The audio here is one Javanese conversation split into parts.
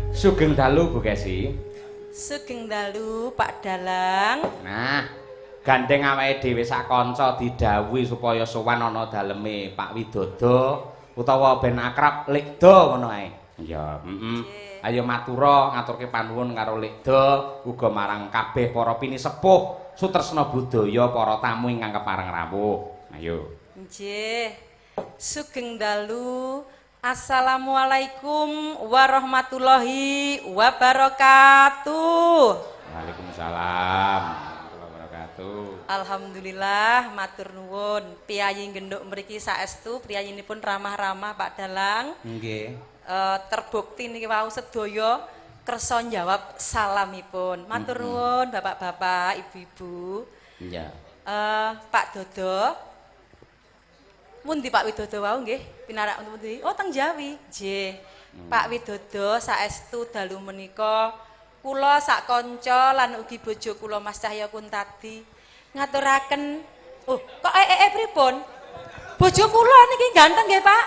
Sugeng dalu Bu Kesi. Sugeng dalu Pak Dalang. Nah, gandeng awake dhewe sak kanca didhawuhi supaya sowan ana daleme Pak Widodo utawa ben akrab Lekdo ngono ae. Ya, Ayo matura ngaturke panuwun karo Lekdo uga marang kabeh para pinisepuh sutresna budaya para tamu ingkang kepareng rawuh. Ayo. Nggih. Sugeng dalu. Assalamualaikum warahmatullahi wabarakatuh. Waalaikumsalam warahmatullahi wabarakatuh. Alhamdulillah matur nuwun. Piyayi genduk mriki saestu priyayinipun ramah-ramah Pak Dalang. Nggih. Terbukti niki wau sedaya kersa njawab salamipun. Matur nuwun Bapak-bapak, Ibu-ibu. Iya. Pak Dodo. Pundi Pak Widodo wau nggih? Pinarak pundi? Oh teng Jawi. Nggih. Pak Widodo saestu dalu menika kula sak kanca lan ugi bojo kula Mas Cahya Kuntadi ngaturaken. Oh, kok pripun? Bojo kula niki ganteng nggih, Pak?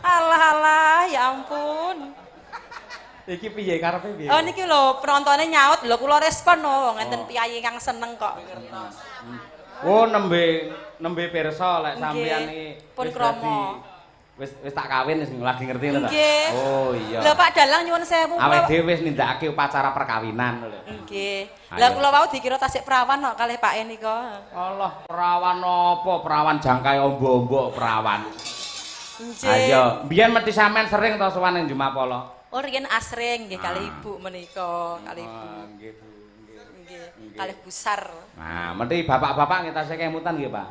Alah, ya ampun. Iki piye karepe piye? Oh niki lho penontonnya nyaut lho kula respon oh ngenten piyayi kang seneng kok. Oh nembe pirsa lek sampeyan iki pun krama. Wis tak kawin wis lagi ngerti lho. Oh iya. Lho Pak Dalang nyuwun sewu. Awake dhewe wis nindakake upacara perkawinan lho. Nggih. Lah kula wau dikira tasik perawan kok kalih Pak nika. Allah, perawan apa? Perawan jangkai ombo-ombo perawan. Nggih. Ayo, biyen mesti sampean sering to sowan ning Jumapala? Oh riyen asring nggih kalih Ibu menika, kalih Ibu. Nggih, Bu. Nggih. Kalih Busar. Nah, mesti bapak-bapak kita sing kemutan nggih, Pak.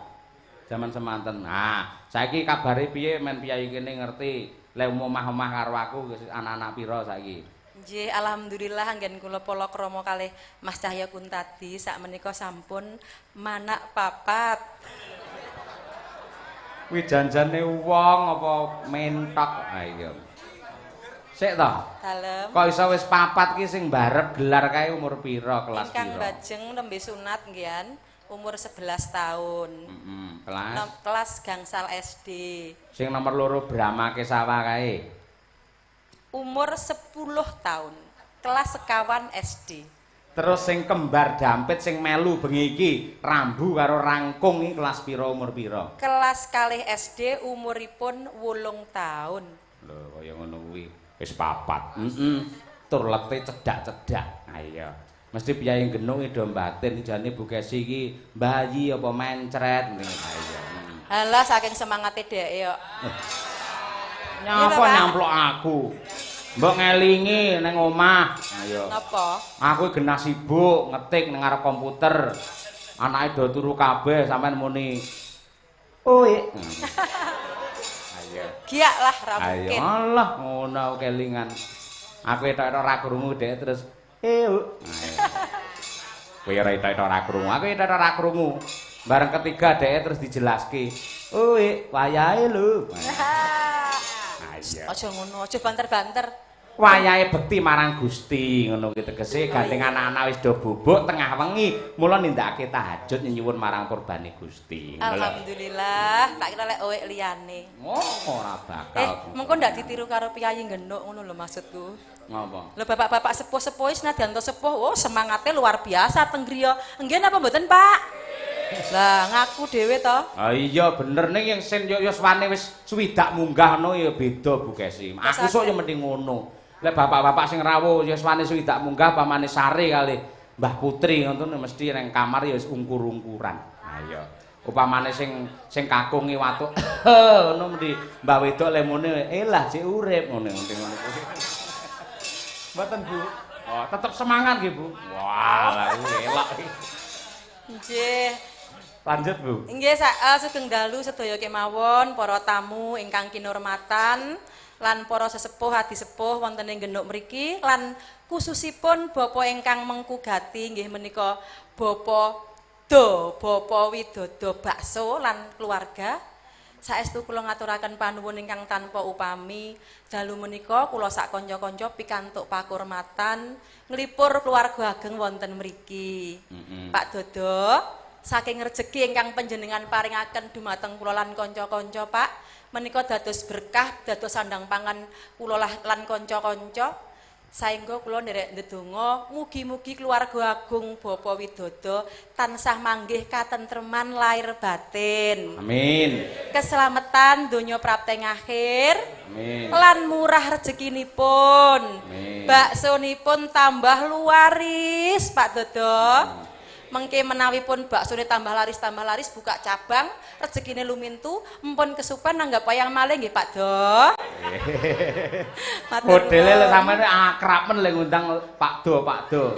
Zaman semanten. Nah, saiki kabare piye men piyayi kene ngerti lek omah-omah karo aku anak-anak pira saiki? Nggih, alhamdulillah anggen kula palakrama kalih Mas Cahya Kuntadi sakmenika sampun manak papat. Kuwi janjane wong apa mentok? Ha iya. Sik to. Dalem. Kok iso wis papat ki sing mbarep gelar kae umur pira, kelas Ingkang pira? bajeng nembe sunat nggih umur 11 tahun. Kelas gangsal SD. Sing nomor loro Brahma Kesawa kae. Umur 10 tahun. Kelas sekawan SD. Terus sing kembar dampit sing melu bengi iki Rambu karo Rangkung iki kelas pira umur pira? Kelas kalih SD umuripun 8 tahun. Lho kaya ngono kuwi. Wis papat. Tur lete cedak-cedak. Ayo. Mesti piyayi genung do batin jane Bu Kesi iki bayi apa mencret ngene. Ayo. Halah saking semangate dhek yo. Nyapa nyamplok aku? Mbok ngelingi nang omah. Ayo. Napa? Aku genah sibuk ngetik nang ngarep komputer. Anake do turu kabeh sampean muni. Oi. Ayo. Giyak lah ra Ayo mungkin. Allah ngono kelingan. Aku etok-etok ra krungu dhek terus Ayo. Kowe ora etok-etok ra krungu. Aku etok-etok ra krungu. Bareng ketiga dhek terus dijelaske. Oi, wayahe lho. Ayo. Aja ngono, aja banter-banter. Wayahe bekti marang Gusti ngono kuwi tegese gandeng anak-anak wis do bubuk tengah wengi mula nindakake tahajud nyuwun marang purbane Gusti. Alhamdulillah, tak kira lek owek liyane. Oh, ora bakal. Mengko ndak ditiru karo piyayi genuk ngono lho maksudku. Ngapa? Lho bapak-bapak sepuh-sepuh senadyan to sepuh, oh semangate luar biasa teng griya. Nggih napa mboten, Pak? Lah ngaku dhewe to. Ah iya bener ning yang sen yo swane wis swidak munggah ngono ya beda Bu Kesi. Aku sok yo mending ngono. Lek bapak-bapak sing rawuh ya swane swidak munggah pamane Sari kali Mbah Putri ngono mesti nang kamar ya wis ungkur-ungkuran. Ha iya. Upamane sing kakungi watuk ngono mesti Mbah wedok lemune elah sik urip ngono kuwi. Mboten Bu. Oh, tetep semangat nggih Bu. Wah, lha kuwi elok iki. Nggih. Lanjut Bu. Nggih sugeng dalu sedaya kemawon para tamu ingkang kinurmatan lan para sesepuh adi sepuh wonten ing genuk mriki lan khususipun Bapak ingkang mengkugati nggih menika Bapak Widodo Bakso lan keluarga. Saestu kula ngaturaken panuwun ingkang tanpa upami. Dalu menika kula sak kanca-kanca pikantuk pakurmatan nglipur keluarga ageng wonten mriki. Pak Dodo, saking rejeki ingkang panjenengan paringaken dumateng kula lan kanca-kanca, Pak, menika dados berkah, dados sandang pangan kula lan kanca-kanca. Saengga kula nderek ndedonga mugi-mugi keluarga agung Bapa Widodo tansah manggih katentreman lahir batin. Amin. Keselamatan donya prapteng akhir. Amin. Lan murah rezekinipun. Amin. Baksonipun tambah luaris Pak Dodo. Mengke menawi pun baksone tambah laris buka cabang rezekine lumintu empun kesupen nanggap wayang malih nggih Pak Do. Modele lek sampeyan akrab men lek ngundang Pak Do.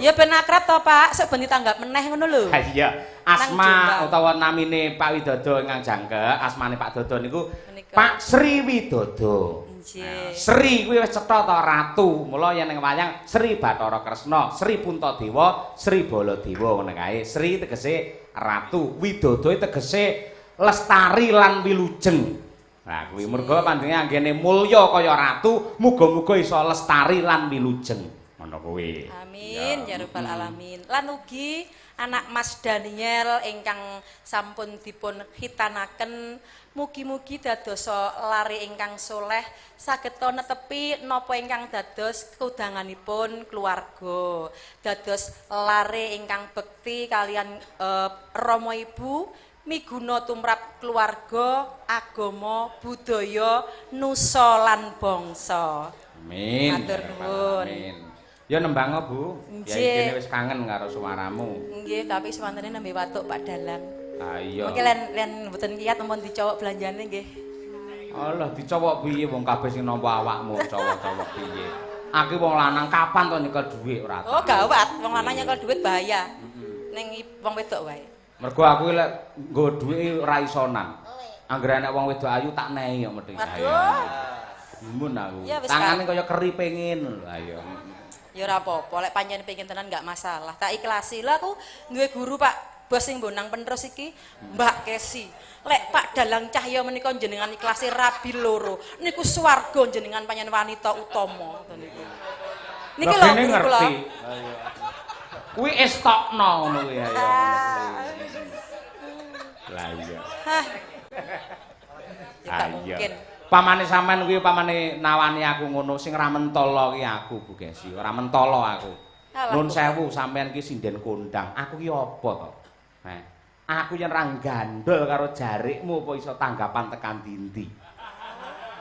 Ya ben akrab to Pak, sok ben ditanggap meneh ngono lho. Ha iya. Asma utawa namine Pak Widodo ingkang jangkep, asmane Pak Dodo niku Pak Sri Widodo. Nggih. Sri kuwi wis cetha ta ratu. Mula yen ning wayang Sri Bathara Kresna, Sri Puntadewa, Sri Baladewa ngono kae. Sri tegese ratu, Widodo tegese lestari lan wilujeng. Nah, kuwi mergo panjenengan anggene mulya kaya ratu, muga-muga iso lestari lan wilujeng. Ngono kuwi. Amin ya rabbal alamin. Lan ugi anak Mas Daniel ingkang sampun dipun hitanaken mugi-mugi dados lare ingkang soleh saged netepi napa ingkang dados kudanganipun keluarga. Dados lare ingkang bekti kalian Rama Ibu miguna tumrap keluarga, agama, budaya, nusa lan bangsa. Amin. Matur nuwun. Amin. Ya nembang Bu. Ya iki wis kangen karo suaramu. Nggih, tapi sewantene nembe watuk Pak Dalang. Ah iya. Mungkin len mboten kiyat ampun dicowok belanjane nggih. Alah dicowok piye wong kabeh sing nampa awakmu cowok-cowok piye. Aki wong lanang kapan to nyekel dhuwit ora tau. Oh, gawat, wong lanang nyekel dhuwit bahaya. Ning wong wedok wae. Mergo aku lek nggo dhuwit ora isonan. Anggere nek wong wedok ayu tak nehi kok mesti. Aduh. Mun aku. Ya, wis, tangane kaya keri pengin. Ayo. Ya ora apa-apa, lek pancen pengen tenan enggak masalah. Tak ikhlasi lah aku duwe guru Pak bos sing bonang penerus iki Mbak Kesi. Lek Pak Dalang Cahya menika jenengan ikhlasi rabi loro. Niku swarga jenengan panjenengan wanita utama ngoten niku. Niki lho guru kula. Kuwi estokno ngono kuwi ayo. Lah iya. Hah. Ya gak mungkin. Pamane sampean kuwi pamane nawani aku ngono sing ra mentolo ki aku Bu Gesi, ora mentolo aku. Nun sewu sampean ki sinden kondang. Aku ki apa to? Aku yen ra gandol karo jarikmu apa iso tanggapan tekan ndi-ndi.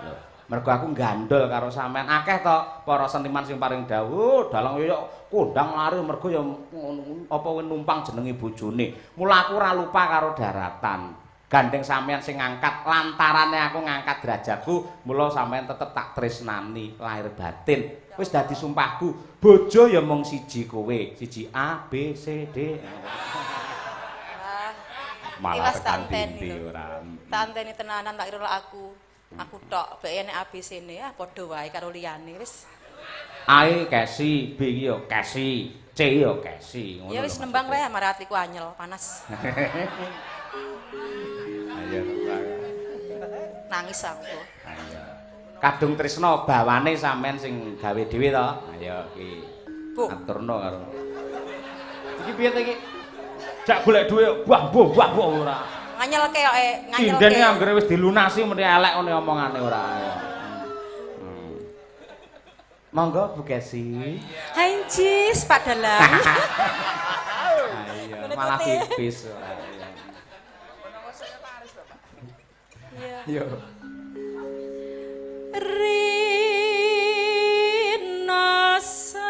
Lho, mergo aku gandol karo sampean akeh to para seniman sing paring dawuh, dalang yo kondang lari mergo ya apa numpang jenenge bojone. Mula aku ora lupa karo daratan. Gandeng sampean sing ngangkat lantarane aku ngangkat derajatku mula sampean tetep tak tresnani lahir batin wis dadi sumpahku bojo ya mung siji kowe siji A B C D malah tekan dindi ora tak anteni tenanan tak kira aku tok bae nek A B C ne padha wae karo liyane wis A Kesi B yo Kesi C yo Kesi ngono ya wis nembang wae marah atiku anyel panas nangis aku. Ayo. Kadung tresna bawane sampean sing gawe dhewe to. Ayo iki. Aturno karo. Iki piye to iki? Jak golek dhuwit buah ora. Nganyelke kok nganyelke. Indene anggere wis dilunasi mesti elek ngene omongane ora. Monggo Bu Kesi. Hancis Pak Dalang. Ayo malah pipis ora. Yo. Rina sayang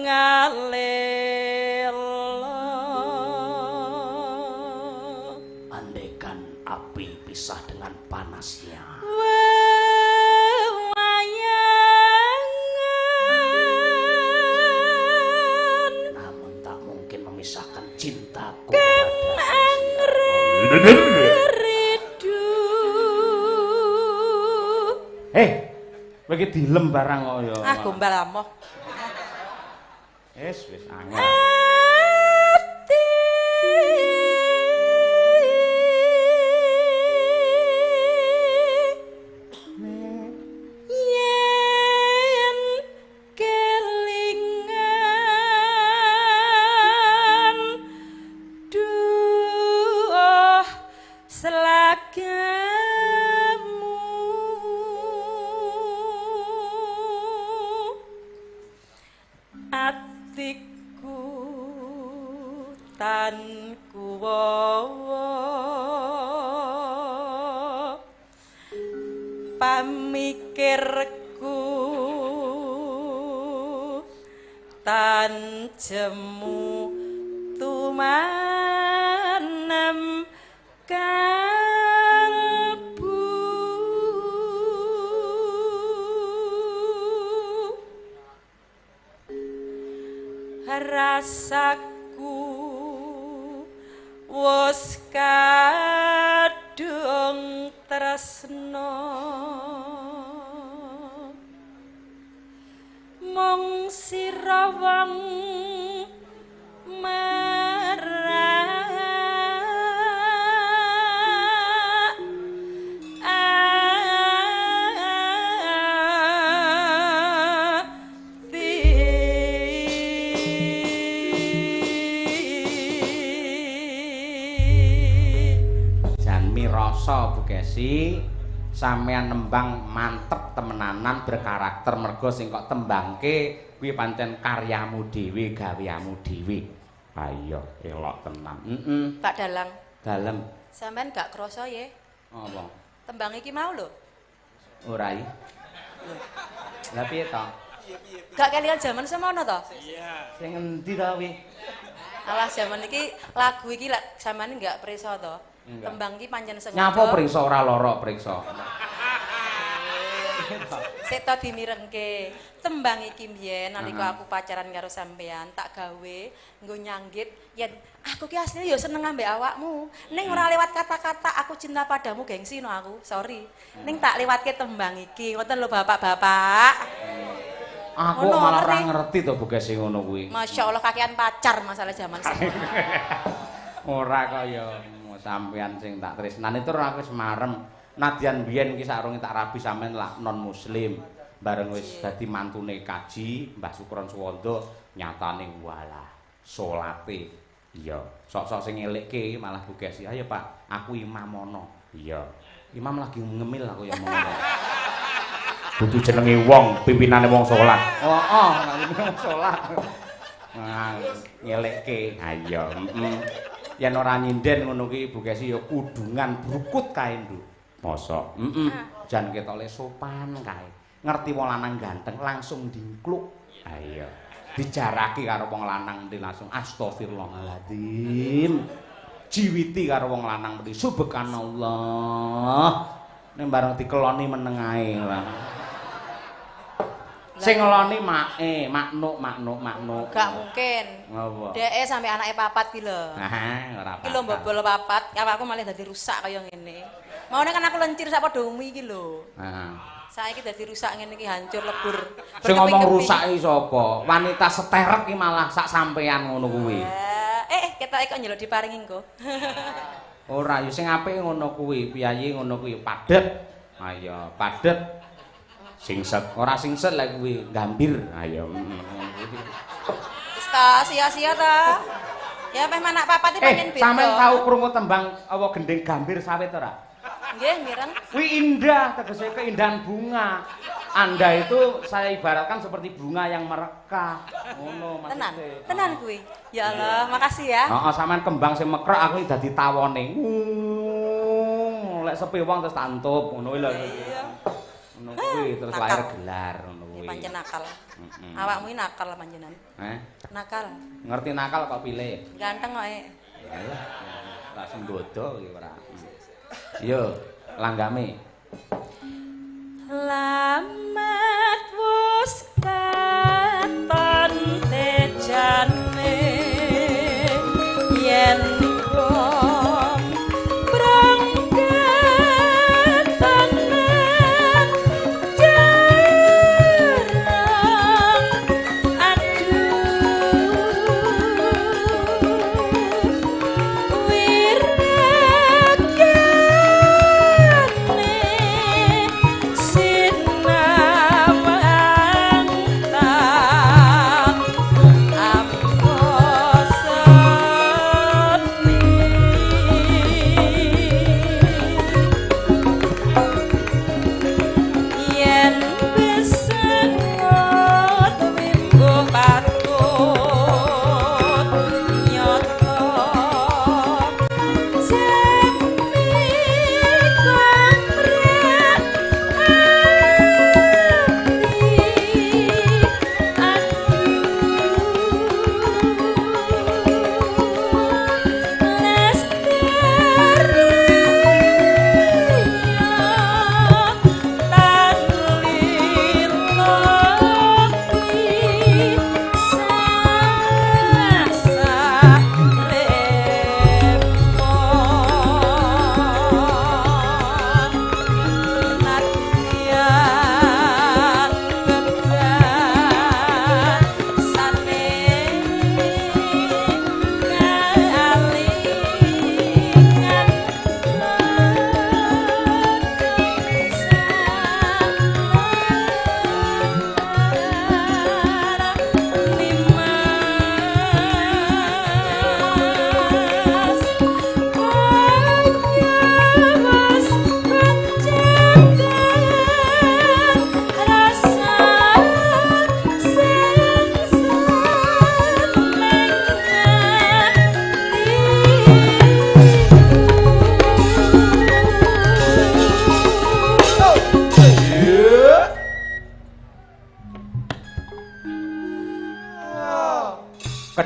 alel andaikan api pisah dengan panasnya memisahkan cintaku Iki dilem barang kok ya. Ah gombal amoh. Wis angel. pamikirku tanjemu tumanem kalbu rasaku wis kadung tresno mung sira wong rasa Bu Kesi sampean nembang mantep temenanan berkarakter mergo sing kok tembangke kuwi pancen karyamu dhewe gaweamu dhewe. Ayo elok tenan. Pak Dalang. Dalem. Sampean gak krasa ya? Apa? Tembang iki mau lho. Ora iki. Lah piye to? Gak kelingan jaman semono to? Iya. Sing endi to kuwi? Alah jaman iki lagu iki lek sampean gak prisa to. Tembang iki pancen sengaja. Nyapa priksa ora lara priksa. Sik to dimirengke. Tembang iki mbiyen nalika aku pacaran karo sampean tak gawe nggo nyanggit yen aku ki asline ya seneng ambek awakmu. Ning ora lewat kata-kata aku cinta padamu gengsi no aku. Sorry. Ning tak lewatke tembang iki. Ngoten lho Bapak-bapak. Aku malah ora ngerti to Bu Kesi ngono kuwi. Masyaallah kakean pacar masalah zaman sekarang. Ora kaya sampean sing tak tresnani tur aku wis marem. Nadyan biyen iki sarunge tak rabi sampean lak non muslim. Bareng wis dadi mantune kaji Mbah Sukron Suwanda nyatane walah salate. Iya, sok-sok sing ngelikke malah Bu Kesi. Ayo Pak, aku imam ono. Iya. Imam lagi ngemil aku ya ngono. Dudu jenenge wong, pimpinane wong salat. Heeh, wong salat. Nah, ngelikke. Ha iya, yen ora nyinden ngono ki Ibu Kesi ya kudungan brukut kae, Nduk. Mosok. Jan ketole sopan kae. Ngerti wong lanang ganteng langsung dingkluk. Ha iya. Dijarake karo wong lanang mesti langsung astagfirullahaladzim. Jiwiti karo wong lanang mesti subhanallah. Nek bareng dikeloni meneng ae lah. Sing ngeloni maknuk. Gak mungkin. Ngopo? Dheke sampe anake papat ki lho. Nah, ora apa. Iki lho mbobol papat, awakku malah dadi rusak kaya ngene. Maune kan aku lencir sak padha umi iki lho. Heeh. Saiki dadi rusak ngene iki hancur lebur. Sing ngomong rusak iki sapa? Wanita seterek iki malah sak sampean ngono kuwi. Ketoke kok njaluk diparingi engko. Ora, ya sing apik ngono kuwi, piyayi ngono kuwi padhet. Ayo, padhet. Singset, ora singset lek kuwi gambir. Ayo. Wis ta, sia-sia ta. Ya meh manak papat iki pancen beda. Sampeyan tau krungu tembang apa gending gambir sawit ora? Nggih, mireng. Kuwi indah, tegese keindahan bunga. Anda itu saya ibaratkan seperti bunga yang merekah. Ngono Tenan, maksudnya. tenan kuwi. Ya Allah, makasih ya. Heeh, sampean kembang sing mekrok aku dadi tawone. Lek sepi wong terus tantup ngono lho. Iya. Ngono kuwi terus lahir gelar ngono kuwi. Pancen nakal. Awakmu iki nakal panjenengan. Nakal. Ngerti nakal kok pilih. Ganteng kok. Yalah, langsung bodoh iki ora. Yo, langgame. Lamat wis katon tejane yen wong berangkat tenan jarang aduh wirakane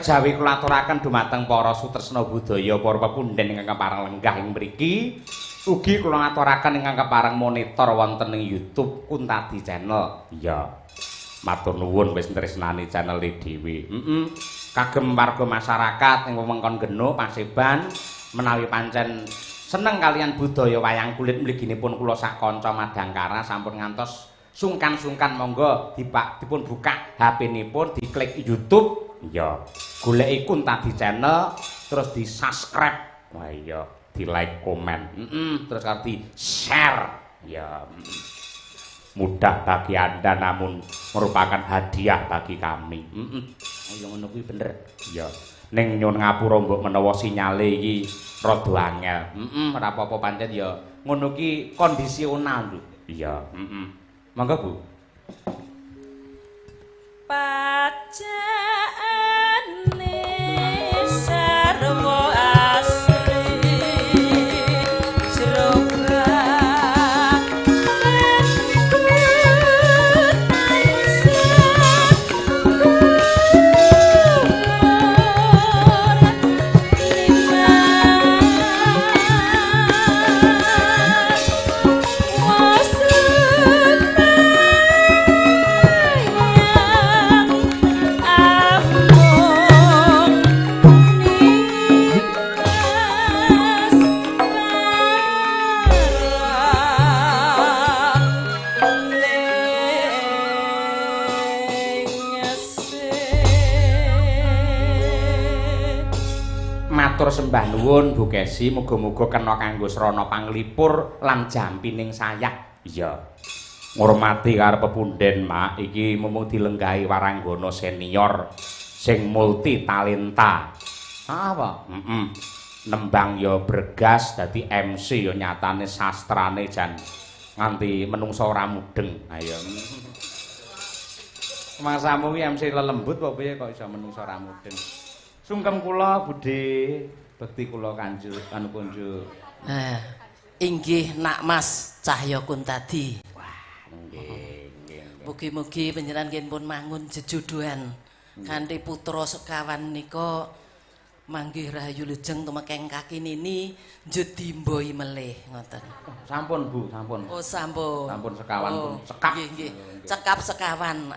kejawi kula aturaken dumateng para sutresna budaya para pepundhen ingkang kepareng lenggah ing mriki. Ugi kula ngaturaken ingkang kepareng monitor wonten ing YouTube Kuntadi Channel. Iya. Matur nuwun wis tresnani channel dhewe. Kagem warga masyarakat ing wewengkon Genuk Paseban menawi pancen seneng kalian budaya wayang kulit mliginipun kula sak kanca madangkara sampun ngantos sungkan-sungkan monggo dipun buka HP-nipun diklik YouTube. Iya, goleki Kuntadi Channel terus di-subscribe. Wah iya, di-like, komen. Terus karo di-share. Ya. Mudah bagi Anda namun merupakan hadiah bagi kami. Ayo ngono kuwi bener. Iya. Ning nyun ngapura mbok menawa sinyale iki rada angel. Ora apa-apa pancen ya ngono ki kondisional lho. Iya, Monggo, Bu. Pacane sarwa asri jerobak Matur sembah nuwun Bu Kesi, muga-muga kena kanggo srana panglipur lan jampining sayah. Iya. Ngurmati karo pepundhen, Mak, iki mung dilenggahi waranggana senior sing multi talenta. Apa? Nembang ya bergas dadi MC ya nyatane sastrane jan nganti menungsa ora mudeng. Ayo. Mangsamu ki MC lelembut apa piye kok iso menungsa ora mudeng. Sungkem kula budhe bekti kula kanjur anu kunjuk. Inggih Nak Mas Cahya Kuntadi. Wah, nggih. Mugi-mugi panjenengan nggih pun mangun jejodohan kanthi putra sekawan nika manggih rahayu lujeng tumekeng kaki nini njudi mboi melih ngoten. Sampun Bu, sampun. Oh sampun. Sampun sekawan pun cekap. Nggih. Cekap sekawan.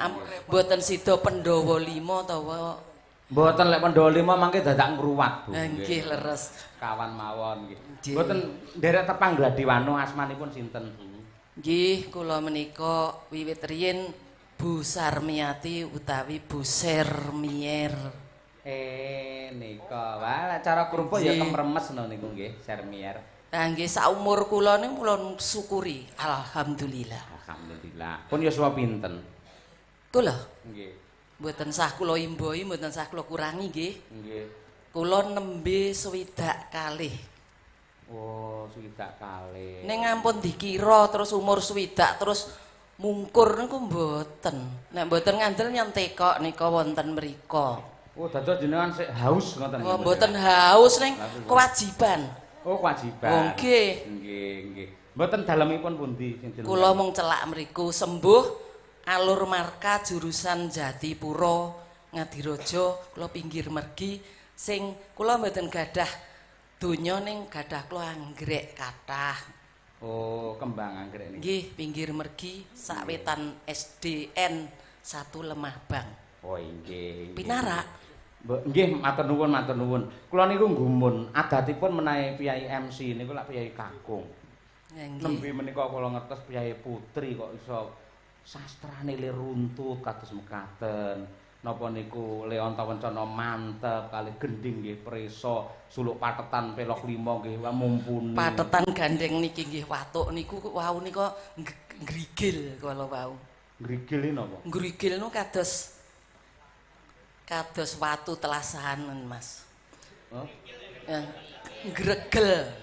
Mboten sida Pandhawa 5 utawa Mboten lek Pandhawa 5 mangke dadak ngruwat, Bu. nggih leres. Kawan mawon nggih. Mboten nderek tepang Gladiwano asmanipun sinten, Bu? Nggih, kula menika wiwit riyin Bu Sarmiati utawi Bu Sermier. Nika. Wah, cara krupuk ya kemremes no niku nggih, Sermier. Lah nggih saumur kula niku kula syukuri. Alhamdulillah. Alhamdulillah. Pun yuswa pinten? Kula Nggih. mboten sah kula imboi, mboten sah kula kurangi nggih. Nggih. Kula nembe 60 kalih. Oh, 60 kalih. Ning ampun dikira terus umur 60 terus mungkur niku mboten. Nek mboten ngandel nyentek kok nika wonten mriku. Oh, dados jenengan sik haus ngoten. Oh, mboten haus ning kewajiban. Oh, kewajiban. Oh, nggih. Nggih. Mboten dalemipun pundi sing jenengan? Kula mung celak mriku sembuh alur marka jurusan Jatipura Ngadirojo kula pinggir mergi sing kula mboten gadah donya ning gadah kula anggrek kathah. Oh, kembang anggrek niki. Nggih, pinggir mergi sawetan SDN 1 Lemah Bang. Oh, nggih. Pinarak. Nggih, matur nuwun. Kula niku nggumun adatipun menawi piyai MC niku lak piyai kakung. Nggih. Nembe menika kula ngertos piyai putri kok iso sastrane le runtut kados mekaten. Napa niku Leonta Wencana mantep kali gending nggih prisa suluk patetan pelok 5 nggih mumpuni. Patetan gandeng niki nggih watuk niku wau nika ngrigil kala wau. Ngrigil napa? Ngrigil niku kados watu telasahan Mas. Oh. Ngregel.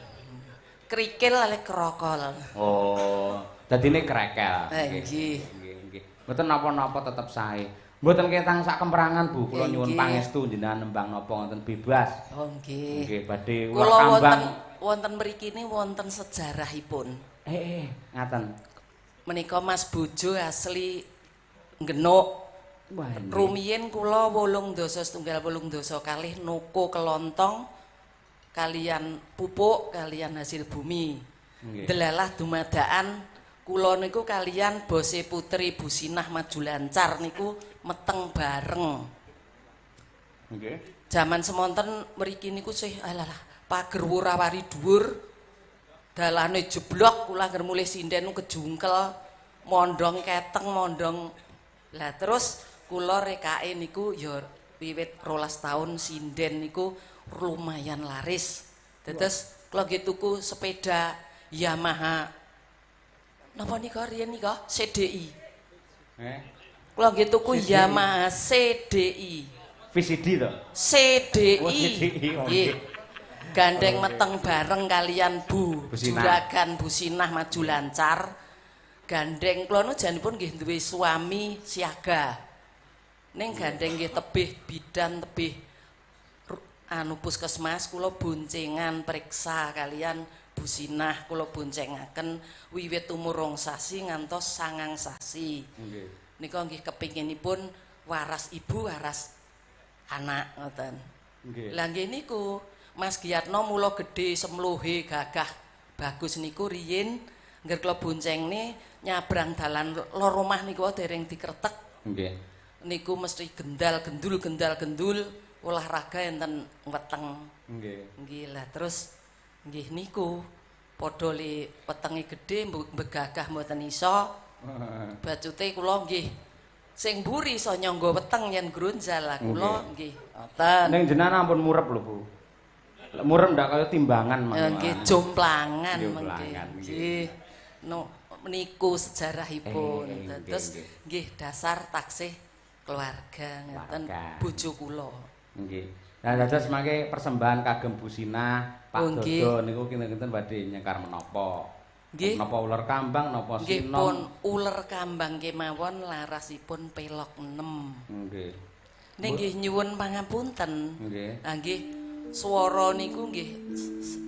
Krikil ale krokol. Oh, dadine krekel. Nggih. Nggih. Mboten napa-napa tetep sae. Mboten ketang sak kemperangan Bu, kula nyuwun pangestu jenengan nembang napa ngoten bebas. Oh nggih. Nggih, badhe Kula kambang. wonten mriki ni wonten sejarahipun. Ngaten. Menika Mas Bojo asli Genuk Rumiyin kula 8.8.8 noko kelontong kalian pupuk kalian hasil bumi. Delalah dumadaan kula niku kalian bose putri Businah Maju Lancar niku meteng bareng. Nggih. Jaman semonten mriki niku sih alah pager wurawari dhuwur. Dalane jeblok kula anger mulih sinden kejungkel mondong keteng mondong. Lah terus kula rekake niku ya wiwit 12 tahun sinden niku lumayan laris. Terus kula nggih tuku sepeda Yamaha. Napa nika riyen nika CDI. Kula nggih tuku Yamaha CDI. VCD to? CDI. Oh, CDI. Nggih. Gandeng meteng bareng kalian Bu Businah. Juragan Businah Maju Lancar. Gandeng kula nu janipun nggih duwe suami siaga. Ning gandeng nggih tebih bidan tebih anu puskesmas kula boncengan periksa kalian Businah kula boncengaken wiwit umur 2 sasi ngantos 9 sasi. Nggih. Nika nggih kepinginipun waras ibu waras anak ngoten. Nggih. Lah nggih niku Mas Giyatno mula gedhe semluhe gagah bagus niku riyin ngger kula boncengne nyabrang dalan lor omah niku dereng dikretek. Nggih. Niku mesti gendul olahraga enten weteng. Nggih. Nggih lah terus nggih niku padha le wetenge gedhe mbegagah mboten iso. Bacute kula nggih sing mburi iso nyangga weteng yen gronjal lah kula nggih ngoten. Ning jenengan ampun murep lho, Bu. Murep ndak kaya timbangan mangke. Nggih jomplangan Jomplangan, nggih. No niku sejarahipun. Terus nggih dasar taksih keluarga ngeten bojo kula. Nggih. Nah dados mangke persembahan kagem Businah Pak Dodo niku kinten badhe nyekar menapa? Nggih. Napa uler kambang napa Nggih sinom? pun uler kambang kemawon larasipun pelok 6. Nggih. Ning nggih nyuwun pangapunten. Nggih. Lah nggih swara niku nggih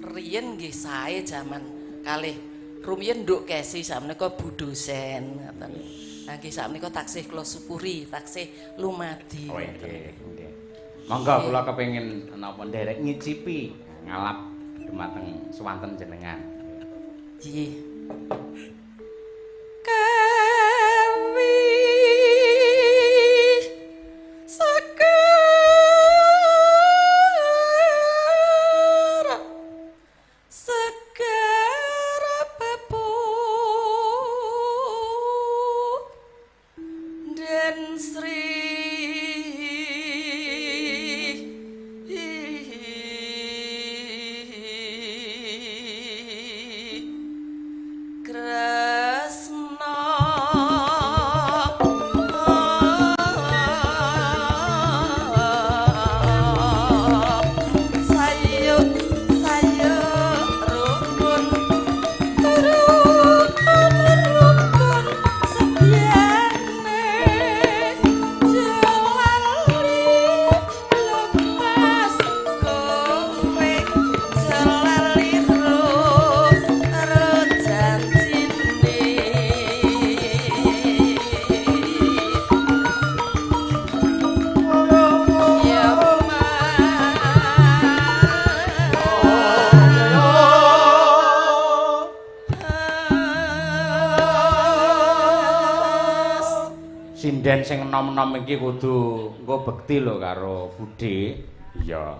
riyen nggih sae jaman kalih rumiyin nduk kesi sakmenika Bu dosen ngoten. Lah nggih sakmenika taksih kula syukuri, taksih lumadi. Oh nggih, nggih. Monggo kula kepengin napa nderek ngicipi ngalap dumateng swanten jenengan. Nggih. Kawi Sekar pepu dan Sri Sinden sing enom-enom iki kudu engko bekti lho karo budhe. Iya,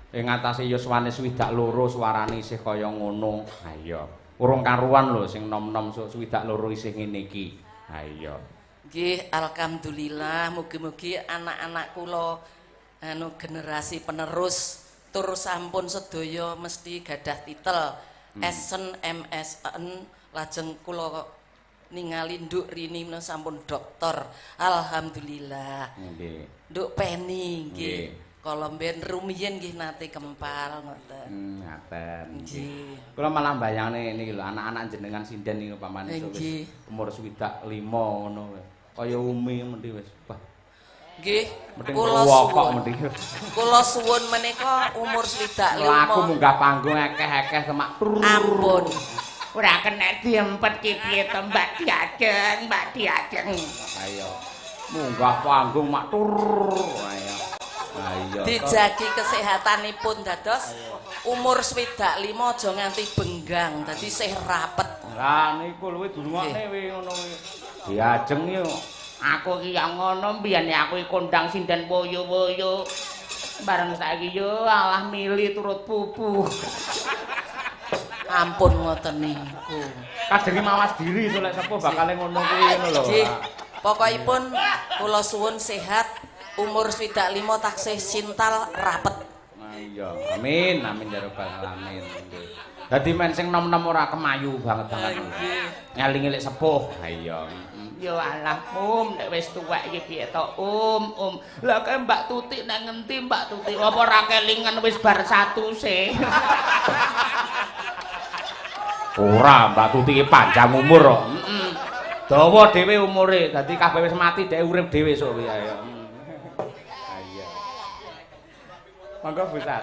Ing ngatasé yuswane swidak loro suarane isih kaya ngono. Ha iya. Urung karuan lho sing enom-enom swidak loro isih ngene iki. Ha iya. Nggih, alhamdulillah mugi-mugi anak-anak kula anu generasi penerus tur sampun sedaya mesti gadah titel Esen MSN lajeng kula ningali nduk rini sampun doktor. Alhamdulillah. Nggih. Nduk Peni nggih. Kala mben rumiyin nggih nate kempal ngoten. Ngaten. Nggih. Kula malah mbayangne niki lho anak-anak jenengan sinden niku pamane wis umur 25 ngono. Kaya umi mendhi wis. Wah. Nggih. Kula suwun menika umur 25. Aku munggah panggung akeh-akeh semak. Ampun. Ora kena diempet ki piye to Mbak Diajeng, Mbak Diajeng. Ayo. Munggah panggung mak tur. Ayo. Ayo. Dijagi kesehatanipun dados umur 25 aja nganti benggang, dadi sih rapet. Lah niku luwih durungane wi ngono kuwi. Diajeng yo. Aku ki yang ngono mbiyen aku kondang sinden boyo-boyo. Bareng saiki yo alah mili turut pupuh. Ampun ngoten niku. Kajenge mawas diri solek sepuh bakal ngono kuwi ngono lho. Nggih. Pokokipun kula suwun sehat, umur 25 taksih sintal rapet. Iya, amin, amin ya rabbal alamin. Dadi men sing nom-nom ora kemayu banget. Ngeling-eling sepuh. Ha iya. Ya alah, nek wis tuwek iki piye to, Lah kae Mbak Tutik nek ngenti Mbak Tutik apa ora kelingan wis bar 1 sih. Ora, Mbak Tutik iki panjang umur kok. Heeh. Dawa dhewe umure, dadi kabeh wis mati dhek urip dhewe sok kuwi ayo. Iya. Monggo Bu Sar.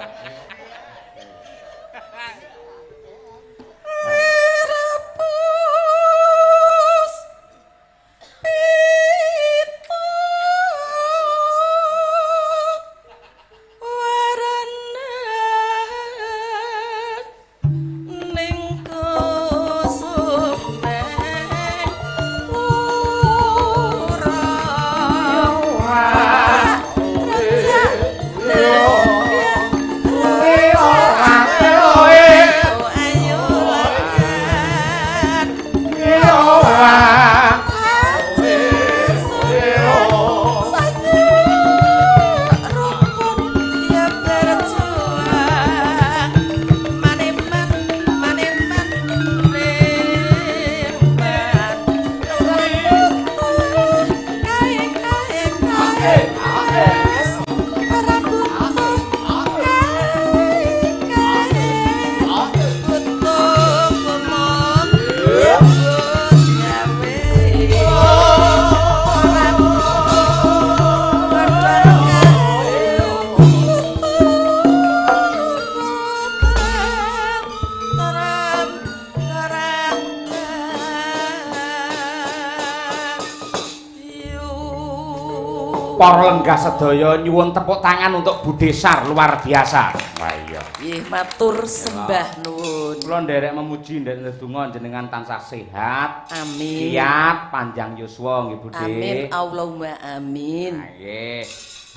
Para lenggah sedaya nyuwun tepuk tangan untuk Budhe Sar luar biasa. Wah iya. Nggih, matur sembah nuwun. Kula nderek memuji nderek ndedonga jenengan tansah sehat. Amin. Kiat panjang yuswa nggih Budhe. Amin Allahumma amin. Nggih.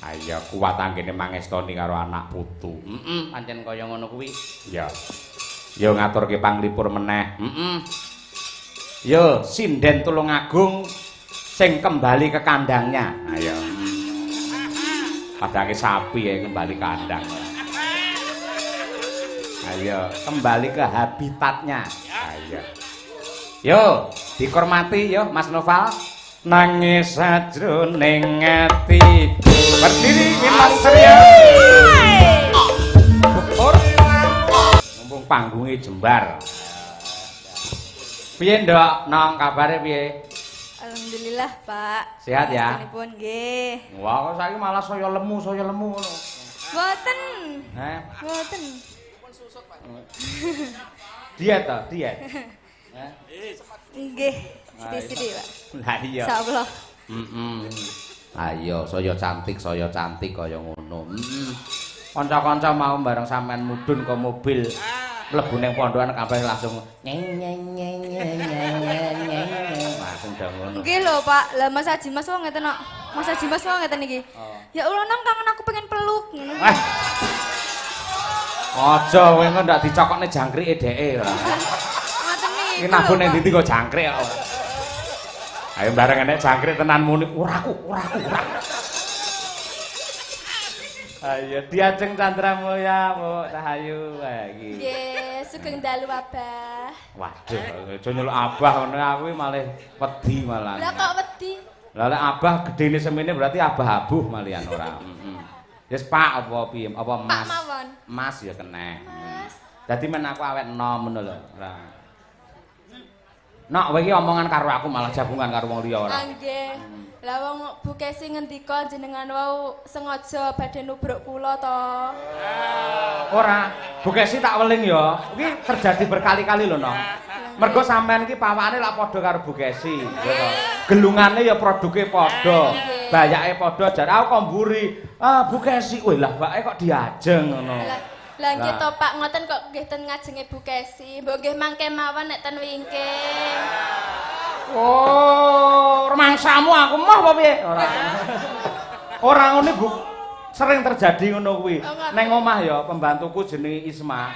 Ayo kuat anggene mangestoni karo anak putu. Pancen kaya ngono kuwi. Ya. Yo ngaturke panglipur meneh. Yo sinden Tulungagung sing kembali ke kandangnya. Ayo. Padake sapi ya kembali ke kandang. Ayo, kembali ke habitatnya. Ayo. Yo, dihormati yo Mas Noval. Nangis sajroning ati. Berdiri Wilang Surya. Mumpung panggungnya jembar. Piye ndok, nong kabare piye? Alhamdulillah, Pak. Sehat ya? Pun nggih. Wah, kok saiki malah saya lemu ngono. Mboten. Heh. Mboten. Diet to, diet. Heh. Nggih, sithik-sithik, Pak. Lah iya. Insyaallah. Ayo, saya cantik kaya ngono. Kanca-kanca mau bareng sampean mudhun ke mobil. Mlebu ning pondokan kabeh langsung nyeng. Langsung dah ngono. Nggih lho, Pak. Lah Mas Haji Mas wong ngeten kok. Mas Haji Mas wong ngeten iki. Ya Allah nang kangen aku pengen peluk. Aja kowe kok ndak dicokokne jangkrike dheke ora. Ngoten niku. Iki nabun ning ndi kok jangkrik kok. Ayo bareng enek jangkrik tenan muni uraku. Ayo diajeng Candra Mulya, Mbok Cahayu iki. Nggih, sugeng dalu Abah. Waduh, aja nyeluk Abah ngono aku malah wedi malah. Lah kok wedi? Lah lek Abah gedene semene berarti Abah abuh malian ora. Wis Pak apa piye? Apa Mas? Pak mawon. Mas ya kena. Mas. Dadi men aku awet enom ngono lho. Ora. Nok kowe iki omongan karo aku malah jagungan karo wong liya ora. Nggih. Lah wong Bu Kesi ngendika jenengan wau sengaja badhe nubruk kula to. Ora, Bu Kesi tak weling ya. Iki terjadi berkali-kali lho, Nok. Mergo sampean iki pawakane lak padha karo Bu Kesi, ya to. Gelungane ya produke padha. Bayake padha jar aku kok mburi. Ah Bu Kesi. Wih lah bake kok diajeng ngono. Lah nggih to Pak ngoten kok nggih ten ngajenge Bu Kesi. Mbok nggih mangke mawon nek ten wingking. Oh, remangsamu aku mah apa piye? Ora. Ora ngene Bu. Sering terjadi ngono kuwi. Neng omah ya pembantuku jenenge Isma.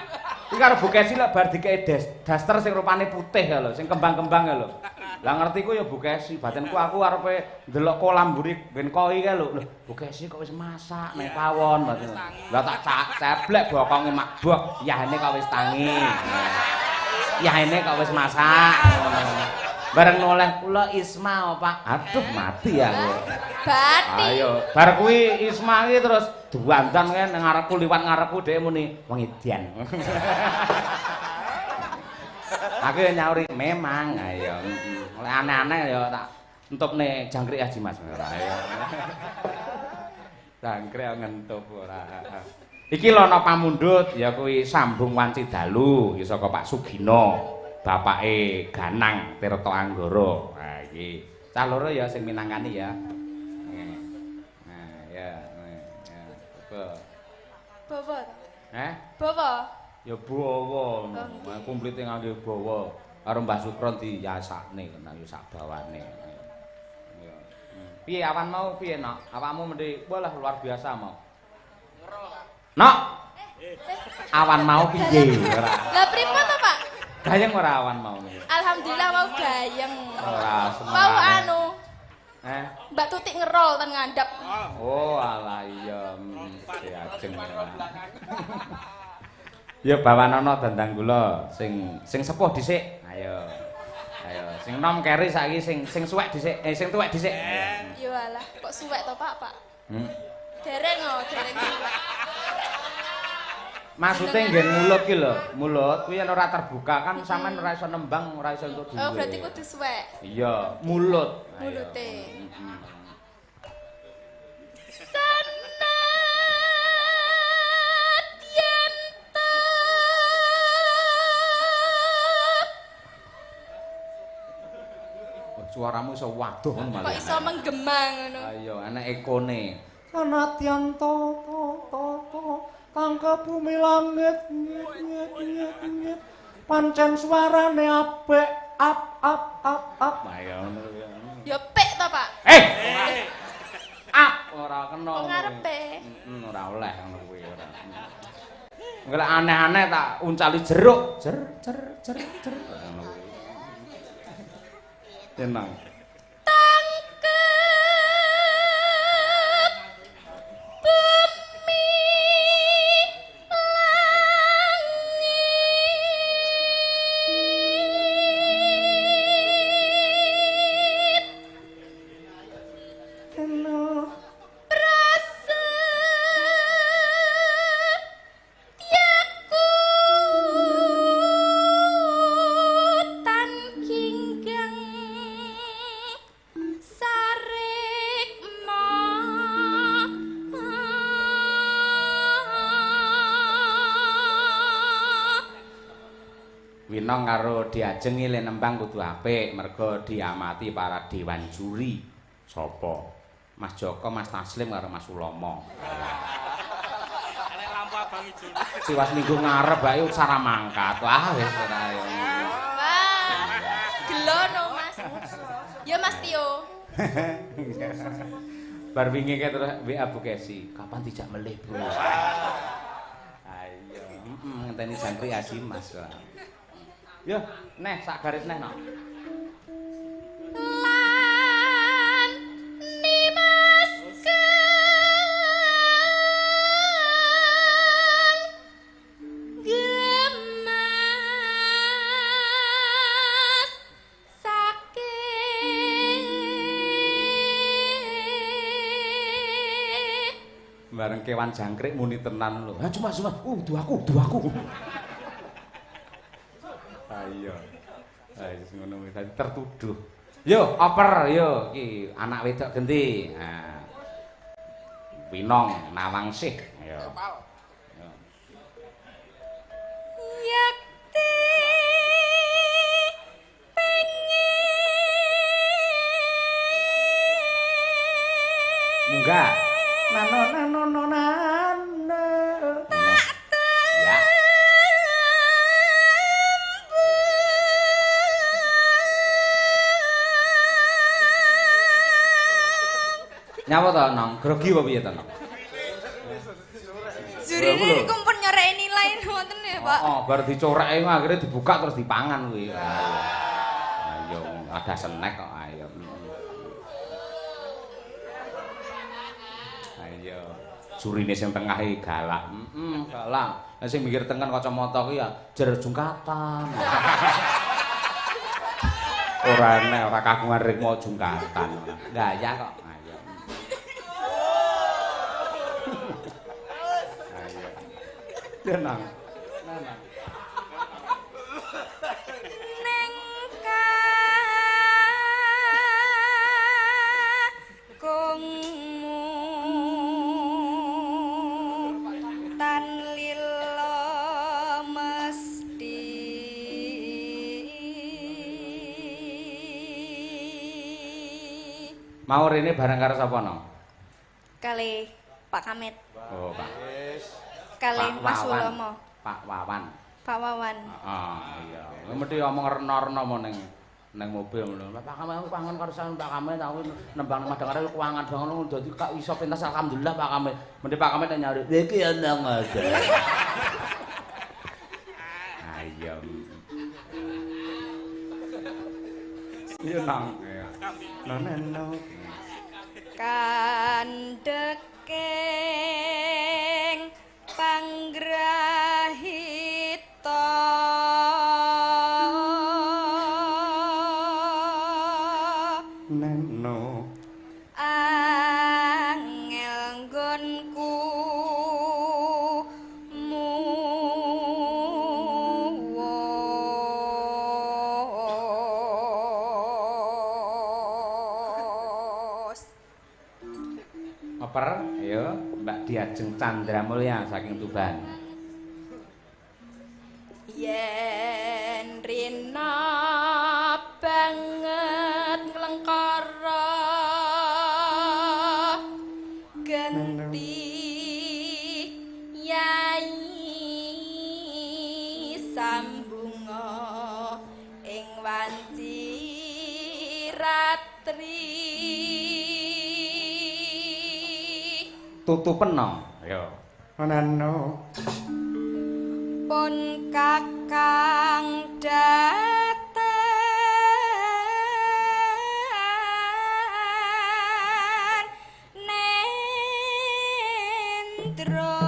Iki karo Bu Kesi lek bar dikei daster sing rupane putih ya lho, sing kembang-kembang ya lho. Lah ngertiku ya Bu Kesi, batinku aku arepe ndelok kolam mburi ben koi kae lho. Lho, Bu Kesi kok wis masak nang pawon batin. Lah tak ceblek bokonge mak bok, yahene kok wis tangi. Yahene kok wis masak. Bareng noleh kula Isma, Pak. Aduh mati aku. Bati. Ayo, bar kuwi Isma iki terus duandan kae nang ngarepku liwat ngarepku dhek muni wengidian. Aku ya nyauri memang ayo. Oleh aneh-aneh ya tak entupne jangkrik Haji Mas ora ayo. Jangkrik ngentup ora. Iki lho ana pamundhut ya kuwi sambung wanci dalu ya saka Pak Sugino, bapake Ganang Tirta Anggara. Ha iki. Cah loro ya sing minangkani ya. Nah, ya. Bawa. Bawa. Bawa. Ya bawa, komplite ngangge bawa. Karo Mbah Sukron diyasakne kena ya sak bawane. Ya. Piye awan mau piye, Nok? Awakmu mendhi walah luar biasa mau. Nok. Awan mau piye ora? Lah pripun to, Pak? Gayeng ora awan mau. Alhamdulillah mau gayeng. Ora semua. Mau anu. Mbak Tutik ngerol ten ngandhap. Oh, alah iya diajeng. Ya bawanana dandang kula sing sepuh dhisik. Ayo. Ayo, sing nom keri saiki sing suwek dhisik. Sing tuwek dhisik. Yo alah, kok suwek to, Pak? Dereng suwek. Maksude nggen mulut ki lho, mulut kuwi yen ora terbuka kan sampean ora iso nembang, ora iso entuk duwe. Oh, berarti kudu suwek. Iya, mulut. Mulute. Suaramu iso waduh ngono malah. Kok iso menggema ngono. Ayo, ana ekone. Sanadyan to tangke bumi langit nyet pancen suarane apik ap. Ayo ngono ya. Ya pik to, Pak. Ap ora kena. Kok ngarepe? Ora oleh ngono kuwi ora. Engko aneh-aneh tak uncali jeruk, jer. Ngono kuwi. Tenang. Winong karo diajeng le nembang kudu apik merga diamati para dewan juri. Sapa? Mas Joko, Mas Taslim karo Mas Ulomo. Arek lampu abang ijo. Siwas minggu ngarep bae cara mangkat. Wah wis ora ya. Wah. Gelono, Mas. Ya Mas Tio. Bar wingi ke terus WA Bu Kesi, kapan tidak melih, Bro? Ayo, ngenteni jangkrik Haji Mas. Yo, neh sak garis neh, Nok. Lan nimas gemas sakit bareng kewan jangkrik muni tenan lho. Ha cuma duh aku. Ayo. Wis ngono wis tertuduh. Yo, oper yo iki anak wedok genti. Nah. Winong Nawangsih. Yo. yakti pengen munggah. Nano. Ya. Nyawa to, Nong? Grogi apa piye to, Nong? Jurine niku pun nyereki nilai ngoten ya, Pak. Bar dicoreki akhirnya dibuka terus dipangan kuwi. Ayo, ada snack kok, ayo. Ayo. Jurine sing tengahe galak. Galak. Lah sing mikir tengen kacamata kuwi ya jer jungkatan. Ora enek, ora kagungan rikma jungkatan. Gaya kok. Ayo. Ayo. Tenang. Tenang. Mau rene bareng karo sapa, Nong? Kali Pak Kamit. Oh, Pak. Kali Mas Sulomo. Pak Wawan. Pak Wawan. Iya. Mesti omong reno-reno mo ning mobil ngono. Pak Kamit pangan karo sampeyan Pak Kamit aku nembang Madang karo kuangan banget ngono dadi gak iso pentas alhamdulillah Pak Kamit. Mesti Pak Kamit nyari. Iki ana ngada. Ayo. Iya nang. No. Kandekeng panggrahita neno angel nggonku Oper, ayo Mbak Diajeng Chandra Mulya saking Tuban. Yen rina banget nglengkara genti yai sambunga ing wanci ratri Tutupen no. Ayo. Nano. Pun kakang daten nendro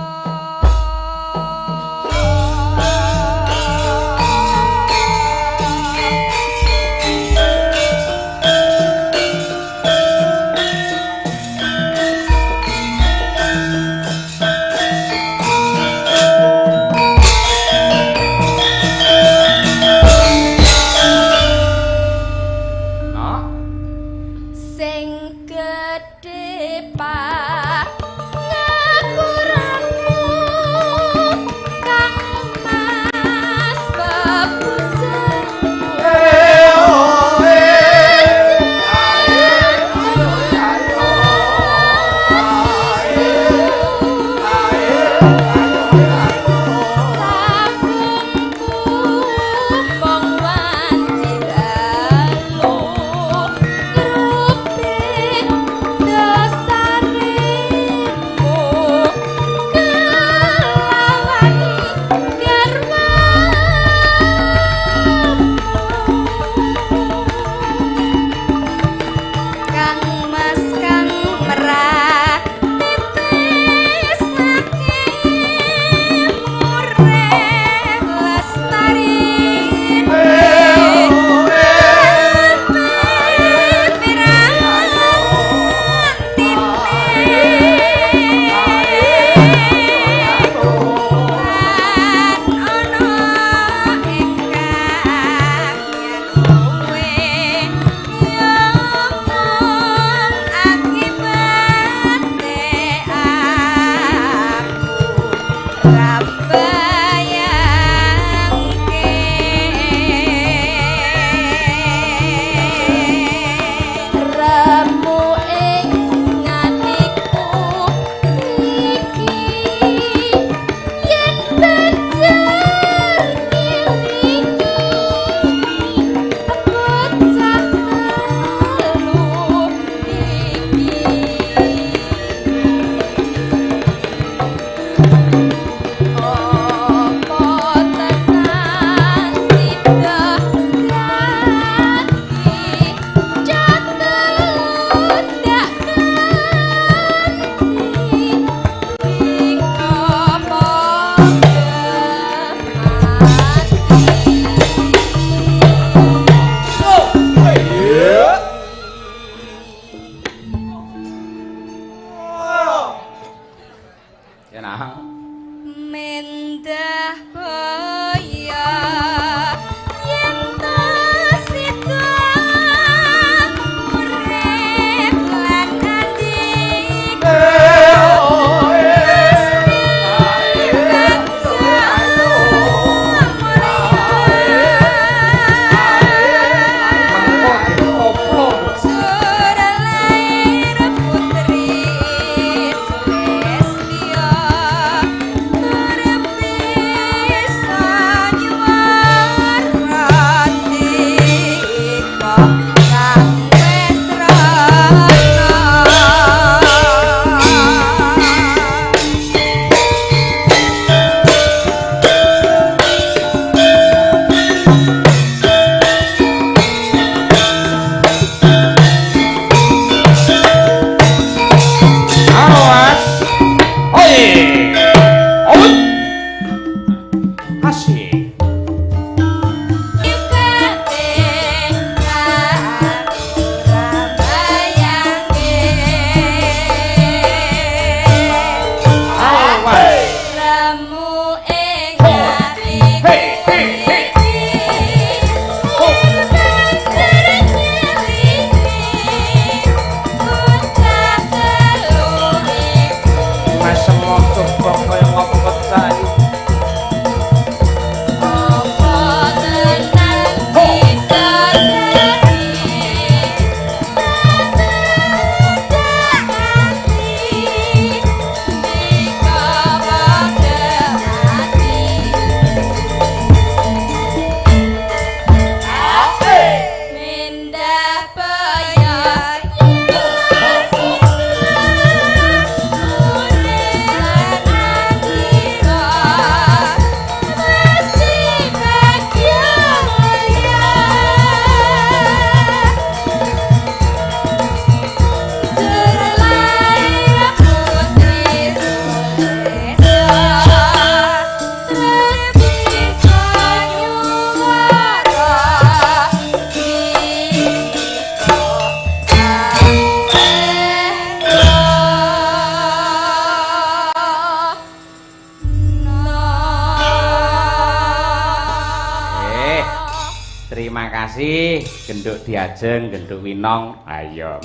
kasih genduk diajeng genduk winong ayo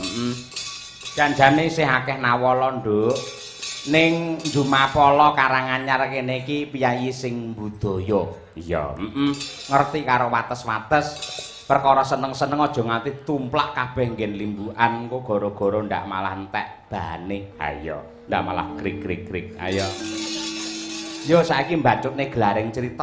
janjane isih akeh nawala nduk ning Jumapala Karanganyar kene iki piyayi sing budaya iya ngerti karo wates-wates perkara seneng-seneng aja nganti tumplak kabeh nggen limbukan engko gara-gara ndak malah entek bane ayo ndak malah krik-krik-krik ayo yo saiki mbacutne gelaring cerita